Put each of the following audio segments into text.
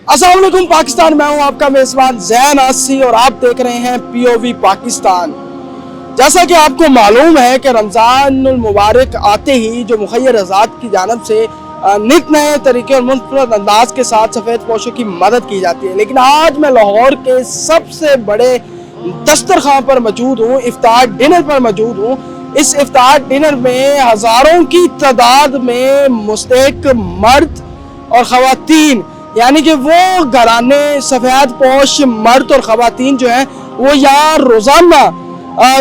अस्सलाम वालेकुम पाकिस्तान, मैं हूं आपका मेज़बान ज़ैन आसी और आप देख रहे हैं POV पाकिस्तान। जैसा कि आपको मालूम है कि रमज़ानुल मुबारक आते ही जो मुखय्यर आज़ाद की जानिब से नित नए तरीके और मुनफरद अंदाज के साथ सफ़ेद पोशों की मदद की जाती है, लेकिन आज मैं लाहौर के सबसे बड़े दस्तरखान पर मौजूद हूँ, इफ्तार डिनर पर मौजूद हूँ। इस इफ्तार डिनर में हज़ारों की तादाद में मुस्तहिक मर्द और ख़वातीन, यानी कि वो घराने सफ़ेद पोश मर्द और ख़वातीन जो हैं वो यहाँ रोज़ाना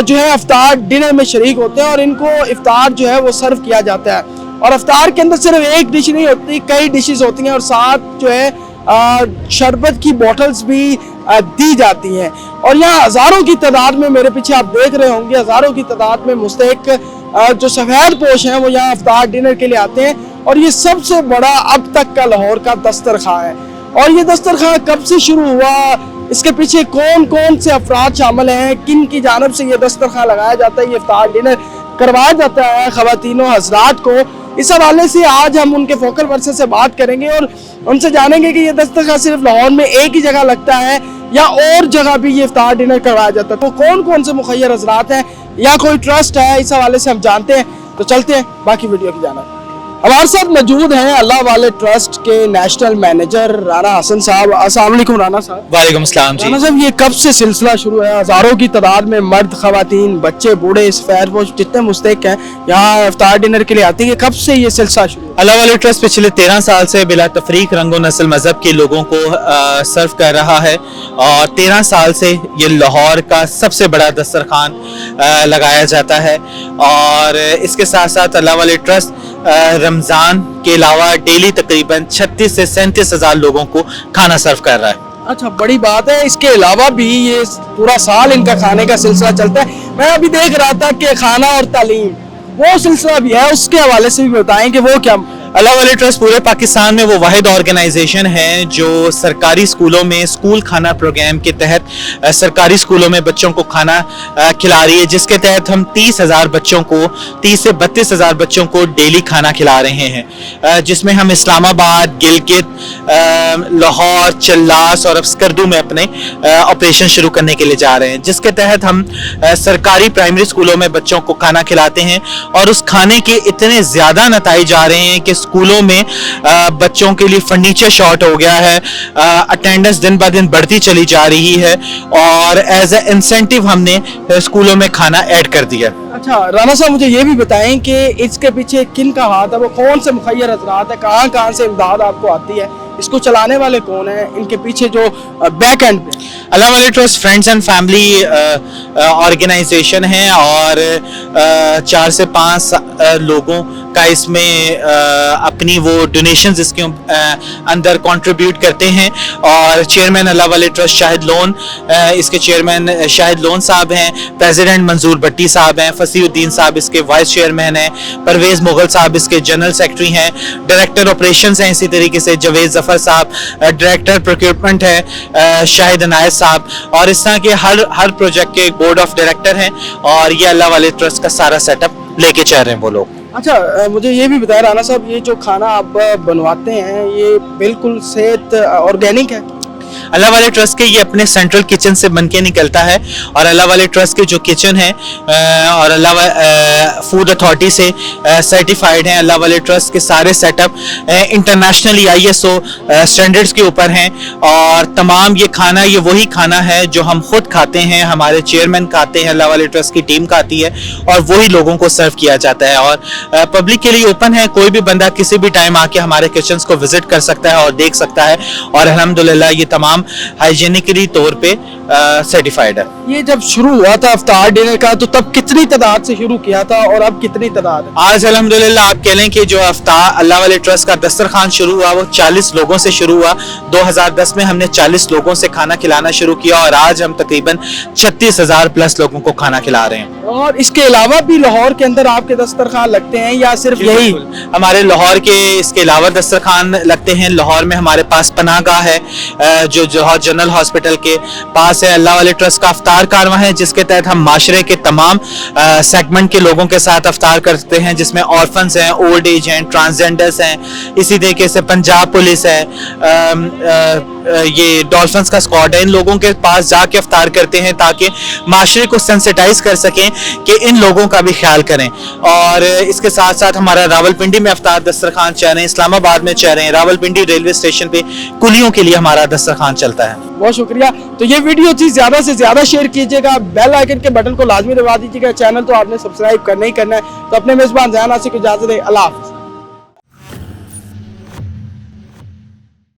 जो है इफ्तार डिनर में शरीक होते हैं और इनको इफ्तार जो है वो सर्व किया जाता है। और इफ्तार के अंदर सिर्फ एक डिश नहीं होती, कई डिशेस होती हैं और साथ जो है शरबत की बोतल्स भी दी जाती हैं। और यहाँ हज़ारों की तादाद में, मेरे पीछे आप देख रहे होंगे, हज़ारों की तादाद में मुस्तहिक जो सफ़ेद पोश हैं वो यहाँ इफ्तार डिनर के लिए आते हैं। और ये सबसे बड़ा अब तक का लाहौर का दस्तरखान है। और ये दस्तरखान कब से शुरू हुआ, इसके पीछे कौन कौन से अफराद शामिल हैं, किन की जानिब से ये दस्तरखान लगाया जाता है, ये इफ्तार डिनर करवाया जाता है ख़वातीनों हज़रात को, इस हवाले से आज हम उनके फोकल पर्सन से बात करेंगे और उनसे जानेंगे कि ये दस्तरखान सिर्फ लाहौर में एक ही जगह लगता है या और जगह भी ये इफ्तार डिनर करवाया जाता है। तो कौन कौन से मुखय्यर हज़रात हैं या कोई ट्रस्ट है, इस हवाले से हम जानते हैं। तो चलते हैं बाकी वीडियो की जाना। हमारे साथ मौजूद हैं अल्लाह वाले ट्रस्ट के नेशनल मैनेजर राना हसन साहब। अस्सलाम वालेकुम राना साहब। वालेकुम अस्सलाम जी। राना साहब, ये कब से सिलसिला शुरू है? हज़ारों की तादाद में मर्द, ख़वातीन, बच्चे, बूढ़े, सफ़ेद पोश जितने मुस्तहिक हैं यहाँ इफ्तार डिनर के लिए आते हैं। कब से ये सिलसिला शुरू? अल्लाह वाले ट्रस्ट पिछले 13 साल से बिला तफरीक रंग व नस्ल मज़हब के लोगों को सर्व कर रहा है और 13 साल से ये लाहौर का सबसे बड़ा दस्तरखान लगाया जाता है। और इसके साथ साथ अल्लाह वाले ट्रस्ट रमज़ान के अलावा डेली तकरीबन 36 से 37 हज़ार लोगों को खाना सर्व कर रहा है। अच्छा, बड़ी बात है। इसके अलावा भी ये पूरा साल इनका खाने का सिलसिला चलता है। मैं अभी देख रहा था कि खाना और तालीम वो सिलसिला भी है, उसके हवाले से भी बताएं कि वो क्या। अल्लाह वाले ट्रस्ट पूरे पाकिस्तान में वो वाहिद ऑर्गेनाइजेशन है जो सरकारी स्कूलों में स्कूल खाना प्रोग्राम के तहत सरकारी स्कूलों में बच्चों को खाना खिला रही है, जिसके तहत हम 30,000 बच्चों को 30 से 32,000 बच्चों को डेली खाना खिला रहे हैं, जिसमें हम इस्लामाबाद, गिलगित, लाहौर, चल्लास और अब स्कर्दू में अपने ऑपरेशन शुरू करने के लिए जा रहे हैं, जिसके तहत हम सरकारी प्राइमरी स्कूलों में बच्चों को खाना खिलाते हैं। और उस खाने के इतने ज़्यादा नताइज आ रहे हैं कि स्कूलों में बच्चों के लिए फर्नीचर शॉर्ट हो गया है, अटेंडेंस दिन ब दिन बढ़ती चली जा रही है और एज ए इंसेंटिव हमने स्कूलों में खाना ऐड कर दिया। अच्छा राना साहब, मुझे ये भी बताएं कि इसके पीछे किन का हाथ है, वो कौन से मुखय्यर हज़रात है, कहाँ कहाँ से इमदाद आपको आती है, इसको चलाने वाले कौन हैं, इनके पीछे जो बैक एंड पे? Allah Wale trust friends and family organization है और 4 से 5 लोगों का इसमें अपनी वो डोनेशंस इसके अंदर कंट्रीब्यूट करते हैं। और चेयरमैन अल्लाह वाले ट्रस्ट शाहिद लोन, इसके चेयरमैन शाहिद लोन साहब हैं, प्रेसिडेंट मंजूर भट्टी साहब हैं, फसीउद्दीन साहब इसके वाइस चेयरमैन हैं, परवेज़ मुगल साहब इसके जनरल सेक्रेटरी हैं, डायरेक्टर ऑपरेशंस हैं इसी तरीके से जवेद ज़फ़र साहब, डायरेक्टर प्रोक्योरमेंट है शाहिद अनायत साहब, और इस तरह के हर प्रोजेक्ट के बोर्ड ऑफ डायरेक्टर हैं और ये अल्लाह वाले ट्रस्ट का सारा सेटअप लेके चल रहे हैं वो लोग। अच्छा, मुझे ये भी बताया राना साहब, ये जो खाना आप बनवाते हैं ये बिल्कुल सेहत ऑर्गेनिक है? अल्लाह वाले ट्रस्ट के ये अपने सेंट्रल किचन से बन के निकलता है और अल्लाह वाले ट्रस्ट के जो किचन है और अल्लाह फूड अथॉरिटी से सर्टिफाइड हैं। अल्लाह वाले ट्रस्ट के सारे सेटअप इंटरनेशनली ISO स्टैंडर्ड्स के ऊपर हैं और तमाम ये खाना ये वही खाना है जो हम खुद खाते हैं, हमारे चेयरमैन खाते हैं, अल्लाह वाले ट्रस्ट की टीम खाती है और वही लोगों को सर्व किया जाता है और पब्लिक के लिए ओपन है। कोई भी बंदा किसी भी टाइम आके हमारे किचन्स को विजिट कर सकता है और देख सकता है और अल्हम्दुलिल्लाह ये तमाम तमाम हाइजीनिकली तौर पे सर्टिफाइड है। ये जब शुरू हुआ था इफ्तार डिनर का, तो तब कितनी तादाद से शुरू किया था और अब कितनी तादाद है? आज अल्हम्दुलिल्लाह आप कह लें कि जो इफ्तार अल्लाह वाले ट्रस्ट का दस्तरखान शुरू हुआ वो 40 लोगों से शुरू हुआ। 2010 में हमने 40 लोगों से खाना खिलाना शुरू किया और आज हम तकरीबन 36,000 प्लस लोगों को खाना खिला रहे हैं। और इसके अलावा भी लाहौर के अंदर आपके दस्तरखान लगते हैं या सिर्फ यही? हमारे लाहौर के इसके अलावा दस्तरखान लगते हैं। लाहौर में हमारे पास पनाहगाह है जो जौहर जनरल हॉस्पिटल के पास है। अल्लाह वाले ट्रस्ट का इफ्तार कारवां है जिसके तहत हम माशरे के तमाम सेगमेंट के लोगों के साथ इफ्तार करते हैं, जिसमें ऑर्फन्स हैं, ओल्ड एज हैं, ट्रांसजेंडर्स हैं। इसी तरीके से पंजाब पुलिस है, ये डॉल्फिन्स का स्क्वाड है। इन लोगों के पास जाके इफ्तार करते हैं ताकि माशरे को सेंसिटाइज कर सकें कि इन लोगों का भी ख्याल करें। और इसके साथ साथ हमारा रावलपिंडी में इफ्तार दस्तरखान चल रहे हैं, इस्लामाबाद में चल रहे हैं, रावलपिंडी रेलवे स्टेशन पे कुलियों के लिए हमारा दस्तरखान चलता है। बहुत शुक्रिया। तो ये वीडियो थी, ज्यादा से ज्यादा शेयर कीजिएगा, बेल आइकन के बटन को लाजमी दबा दीजिएगा। चैनल तो आपने सब्सक्राइब करना ही करना है। तो अपने मेजबान ज़ैन आसिफ को इजाजत दें। अल्लाह हाफ़िज़।